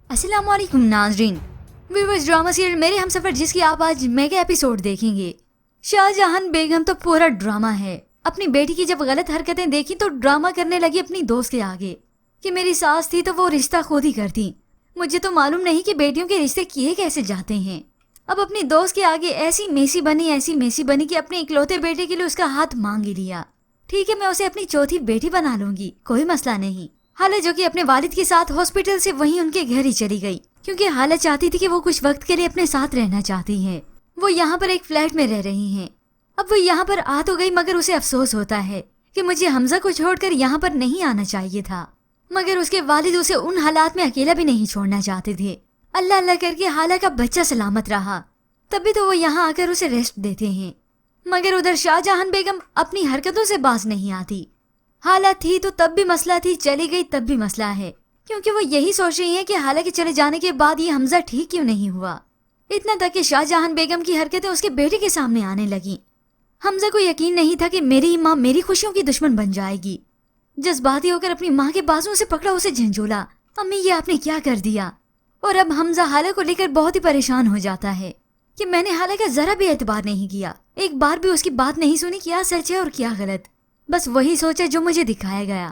अस्सलाम वालेकुम नाज़रीन। व्यूअर्स, ड्रामा सीरियल मेरे हमसफर जिसकी आप आज मेगा एपिसोड देखेंगे। शाहजहान बेगम तो पूरा ड्रामा है। अपनी बेटी की जब गलत हरकतें देखी तो ड्रामा करने लगी अपनी दोस्त के आगे कि मेरी सास थी तो वो रिश्ता खुद ही करती। मुझे तो मालूम नहीं कि बेटियों के रिश्ते किए कैसे जाते हैं। अब अपनी दोस्त के आगे ऐसी मेसी बनी कि अपने इकलौते बेटे के लिए उसका हाथ मांग ही लिया। ठीक है, मैं उसे अपनी चौथी बेटी बना लूंगी, कोई मसला नहीं। हाला जो कि अपने वालिद के साथ हॉस्पिटल से वहीं उनके घर ही चली गई क्योंकि हाला चाहती थी कि वो कुछ वक्त के लिए अपने साथ रहना चाहती है। वो यहाँ पर एक फ्लैट में रह रही हैं। अब वो यहाँ पर आ तो गई मगर उसे अफसोस होता है कि मुझे हमजा को छोड़कर यहाँ पर नहीं आना चाहिए था। मगर उसके वालिद उसे उन हालात में अकेला भी नहीं छोड़ना चाहते थे। अल्लाह अल्लाह करके हाला का बच्चा सलामत रहा, तभी तो वो यहाँ आकर उसे रेस्ट देते हैं। मगर उधर शाहजहान बेगम अपनी हरकतों से बाज नहीं आती। हाला थी तो तब भी मसला थी, चली गई तब भी मसला है, क्योंकि वो यही सोच रही है कि हाला के चले जाने के बाद ये हमजा ठीक क्यों नहीं हुआ। इतना तक कि शाहजहान बेगम की हरकतें उसके बेटे के सामने आने लगी। हमजा को यकीन नहीं था कि मेरी माँ मेरी खुशियों की दुश्मन बन जाएगी। जज्बाती होकर अपनी माँ के बाजू से पकड़ा, उसे झंझोला, अम्मी ये आपने क्या कर दिया। और अब हमजा हाला को लेकर बहुत ही परेशान हो जाता है कि मैंने हाला का जरा भी एतबार नहीं किया, एक बार भी उसकी बात नहीं सुनी, क्या सच है और क्या गलत, बस वही सोचा जो मुझे दिखाया गया।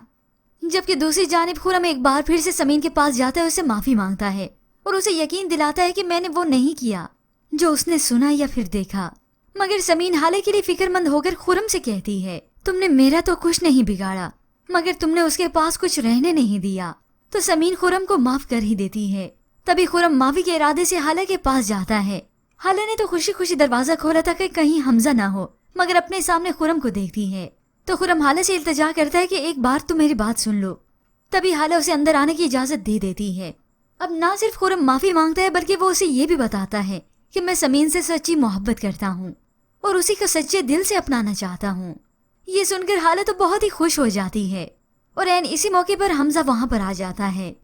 जबकि दूसरी जानिब खुरम एक बार फिर से समीन के पास जाता है, उससे माफी मांगता है और उसे यकीन दिलाता है कि मैंने वो नहीं किया जो उसने सुना या फिर देखा। मगर समीन हाले के लिए फिक्रमंद होकर खुरम से कहती है, तुमने मेरा तो कुछ नहीं बिगाड़ा मगर तुमने उसके पास कुछ रहने नहीं दिया। तो समीन खुरम को माफ कर ही देती है। तभी खुरम माफी के इरादे से हाला के पास जाता है। हाला ने तो खुशी खुशी दरवाजा खोला था कि कहीं हमजा ना हो, मगर अपने सामने खुरम को देखती है तो खुरम हाला से इल्तिजा करता है कि एक बार तो मेरी बात सुन लो। तभी हाला उसे अंदर आने की इजाजत दे देती है। अब ना सिर्फ खुरम माफी मांगता है बल्कि वो उसे ये भी बताता है कि मैं समीन से सच्ची मोहब्बत करता हूँ और उसी को सच्चे दिल से अपनाना चाहता हूँ। ये सुनकर हाला तो बहुत ही खुश हो जाती है और एन इसी मौके पर हमजा वहाँ पर आ जाता है।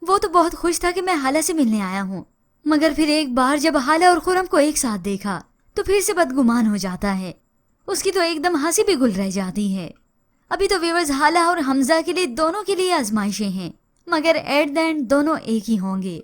वो तो बहुत खुश था कि मैं हाला से मिलने आया हूँ, मगर फिर एक बार जब हाला और खुरम को एक साथ देखा तो फिर से बदगुमान हो जाता है। उसकी तो एकदम हंसी भी गुल रह जाती है। अभी तो व्यूअर्स हाला और हमजा के लिए दोनों के लिए आजमाइशें हैं, मगर एट द एंड दोनों एक ही होंगे।